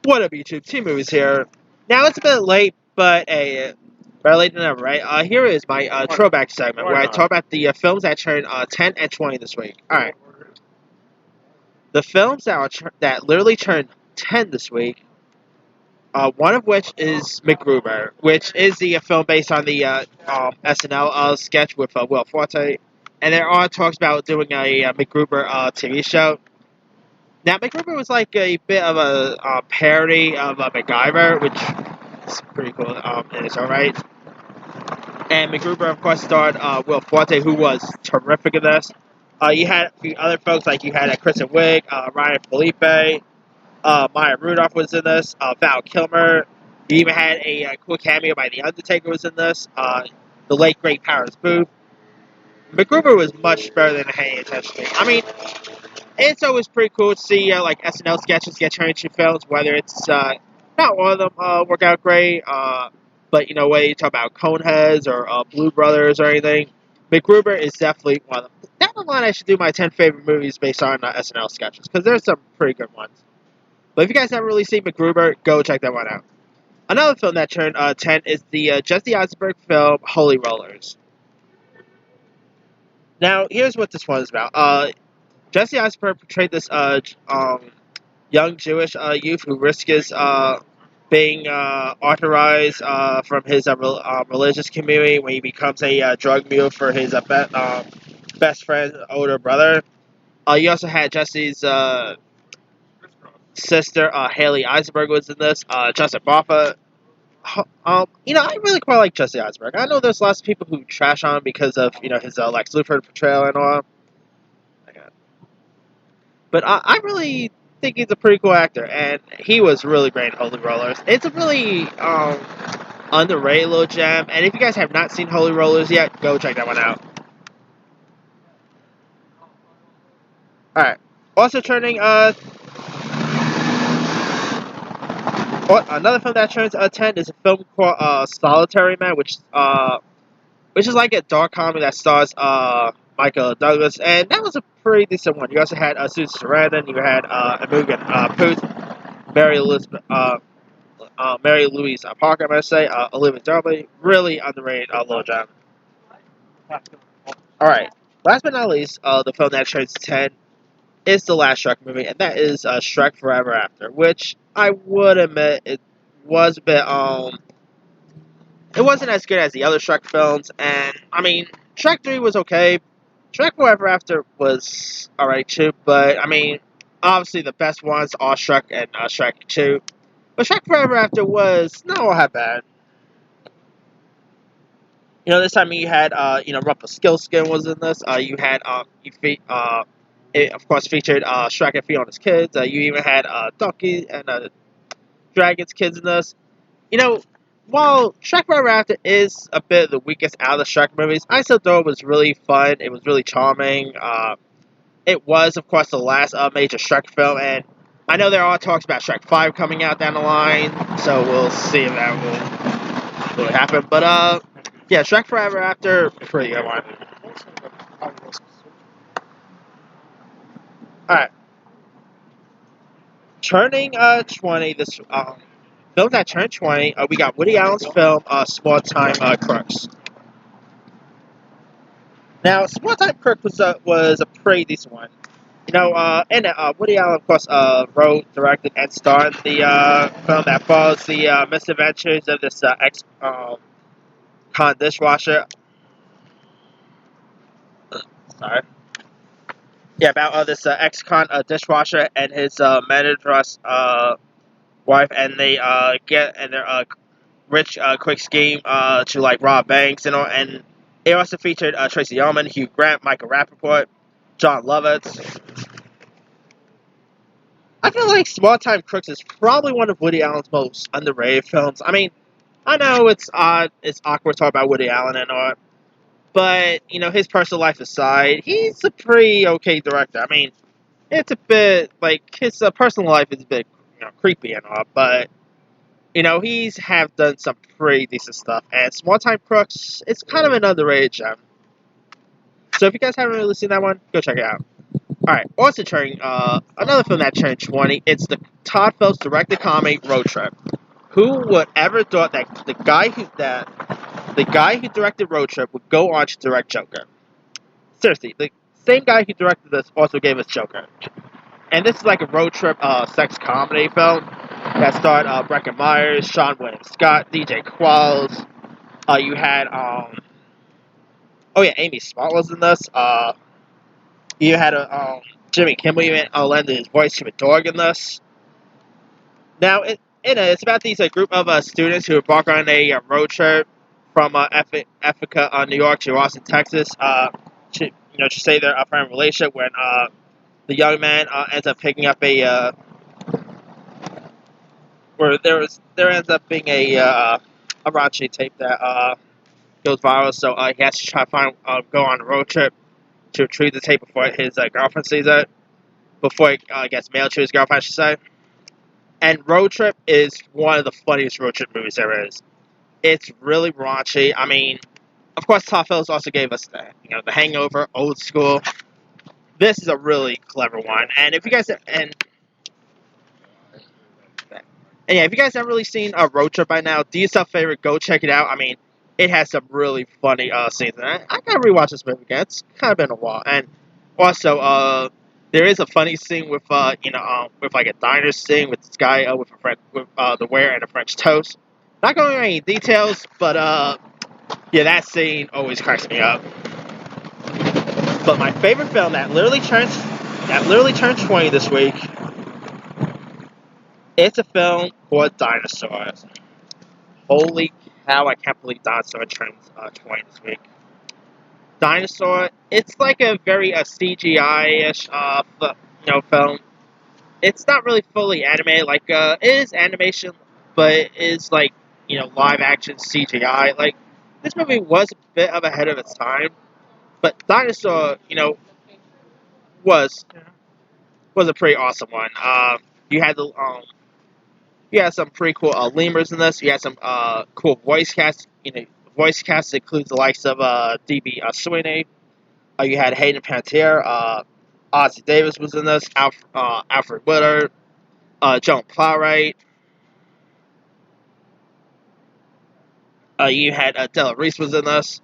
What up, YouTube? Two Movies here. Now it's a bit late, but better late than never, right? Here is my throwback segment where I talk about the films that turned 10 and 20 this week. All right, the films that literally turned 10 this week. One of which is MacGruber, which is the film based on the SNL sketch with Will Forte, and there are talks about doing a MacGruber TV show. Now, MacGruber was like a bit of a parody of MacGyver, which is pretty cool in its own right. And MacGruber, of course, starred Will Forte, who was terrific in this. You had a few other folks, like you had Kristen Wiig, Ryan Felipe, Maya Rudolph was in this, Val Kilmer. You even had a cool cameo by The Undertaker was in this. The late, great Paris Booth. MacGruber was much better than Hey Attention to Me. I mean, it's always pretty cool to see like SNL sketches get turned into films, whether it's not all of them work out great, but whether you talk about Coneheads or Blue Brothers or anything, MacGruber is definitely one of them. Down the line, I should do my 10 favorite movies based on SNL sketches, because there's some pretty good ones. But if you guys haven't really seen MacGruber, go check that one out. Another film that turned 10 is the Jesse Eisenberg film Holy Rollers. Now, here's what this one is about. Jesse Eisenberg portrayed this young Jewish youth who risks being authorized from his religious community when he becomes a drug mule for his best friend's older brother. You also had Jesse's sister, Haley Eisenberg, was in this. Justin Moffat. I really quite like Jesse Eisenberg. I know there's lots of people who trash on him because of his Lex Luthor portrayal and all. But I really think he's a pretty cool actor, and he was really great in Holy Rollers. It's a really underrated little gem, and if you guys have not seen Holy Rollers yet, go check that one out. Alright. Also turning another film that turns 10 is a film called Solitary Man, which is like a dark comedy that stars Michael Douglas, and that was a pretty decent one. You also had Susan Sarandon, you had Imogen Poots, Mary Louise Parker, I must say, Olivia Darby, really underrated little gem. Alright, last but not least, the film that turns 10 is the last Shrek movie, and that is Shrek Forever After, which I would admit it was a bit, it wasn't as good as the other Shrek films, and, I mean, Shrek 3 was okay. Shrek Forever After was alright too, but, I mean, obviously the best ones are Shrek and Shrek 2. But Shrek Forever After was not all that bad. This time you had, Rumpelstiltskin was in this. You had, it, of course, featured Shrek and Fiona's kids. You even had Donkey and Dragon's kids in this. While Shrek Forever After is a bit the weakest out of the Shrek movies, I still thought it was really fun. It was really charming. It was, of course, the last major Shrek film, and I know there are talks about Shrek 5 coming out down the line, so we'll see if that will really happen. But, yeah, Shrek Forever After, pretty good one. Alright. Turning 20, this film that turned 20, we got Woody Allen's film, Small Time Crooks. Now, Small Time Crooks was a pretty decent one. And Woody Allen, of course, wrote, directed, and starred in the film that follows the misadventures of this ex-con dishwasher. Sorry. Yeah, about this ex-con dishwasher and his manager's wife, and they get in their rich, quick scheme to like rob banks and all. And it also featured Tracy Ullman, Hugh Grant, Michael Rappaport, John Lovitz. I feel like Small Time Crooks is probably one of Woody Allen's most underrated films. I mean, I know it's awkward talking about Woody Allen and all, but his personal life aside, he's a pretty okay director. I mean, it's a bit like his personal life is a bit creepy and all, but he's have done some pretty decent stuff. And Small Time Crooks, it's kind of an underrated gem. So if you guys haven't really seen that one, go check it out. Alright, also turning, another film that turned 20, it's the Todd Phillips directed comedy Road Trip. Who would ever thought that the guy who directed Road Trip would go on to direct Joker? Seriously, the same guy who directed this also gave us Joker. And this is like a road trip sex comedy film that starred Breckin Myers, Sean William Scott, DJ Qualls. You had oh yeah, Amy Smart was in this. You had Jimmy Kimmel even lended his voice to a dog in this. Now it's about these group of students who embark on a road trip from Ithaca, New York to Austin, Texas. To save their apparent relationship when the young man ends up picking up a where there ends up being a raunchy tape that goes viral. So he has to try to go on a road trip to retrieve the tape before his girlfriend sees it, before it gets mailed to his girlfriend, I should say. And Road Trip is one of the funniest road trip movies there is. It's really raunchy. I mean, of course, Todd Phillips also gave us the Hangover, Old School. This is a really clever one, and if you guys yeah, if you guys haven't really seen a Road Trip by now, do yourself a favor, go check it out. I mean, it has some really funny scenes, and I gotta rewatch this movie again. It's kind of been a while, and also there is a funny scene with with like a diner scene with this guy with a friend with the ware and a French toast. Not going into any details, but yeah, that scene always cracks me up. But my favorite film that literally turned 20 this week. It's a film called Dinosaur. Holy cow! I can't believe Dinosaur turns 20 this week. Dinosaur. It's like a very CGI-ish film. It's not really fully animated. Like it is animation, but it is like live action CGI. Like this movie was a bit of ahead of its time, but Dinosaur was a pretty awesome one. You had some pretty cool lemurs in this. You had some cool voice cast. Voice cast includes the likes of D.B. Sweeney. You had Hayden Panettiere. Ozzie Davis was in this. Alfred Witter. Joan Plowright. You had Della Reese was in this.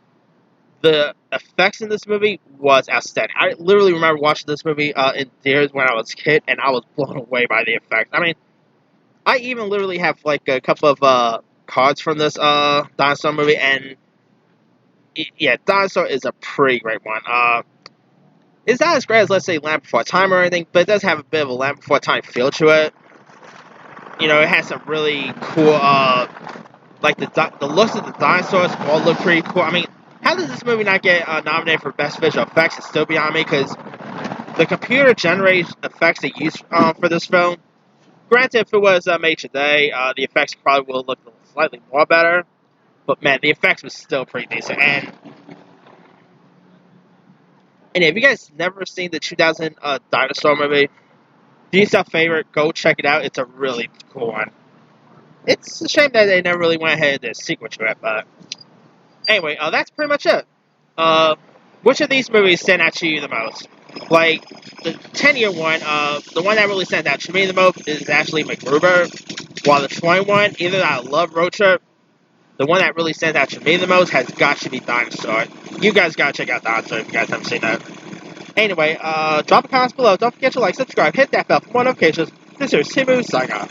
The effects in this movie was outstanding. I literally remember watching this movie in theaters when I was a kid, and I was blown away by the effects. I mean, I even literally have like a couple of cards from this Dinosaur movie, and yeah, Dinosaur is a pretty great one. It's not as great as, let's say, Land Before Time or anything, but it does have a bit of a Land Before Time feel to it. It has some really cool, like the looks of the dinosaurs all look pretty cool. I mean, how does this movie not get nominated for Best Visual Effects? It's still beyond me, because the computer-generated effects they used for this film, granted, if it was made today, the effects probably will look slightly more better. But man, the effects was still pretty decent. And if you guys never seen the 2000 Dinosaur movie, do yourself a favor, go check it out. It's a really cool one. It's a shame that they never really went ahead and did a sequel to it. But anyway, that's pretty much it. Which of these movies stand out to you the most? Like, the 10-year one, the one that really stands out to me the most is actually MacGruber. While the 20 one, either I love Road Trip, the one that really stands out to me the most has got to be Dinosaur. You guys gotta check out Dinosaur if you guys haven't seen that. Anyway, drop a comment below. Don't forget to like, subscribe, hit that bell for more notifications. This is Timu, signing off.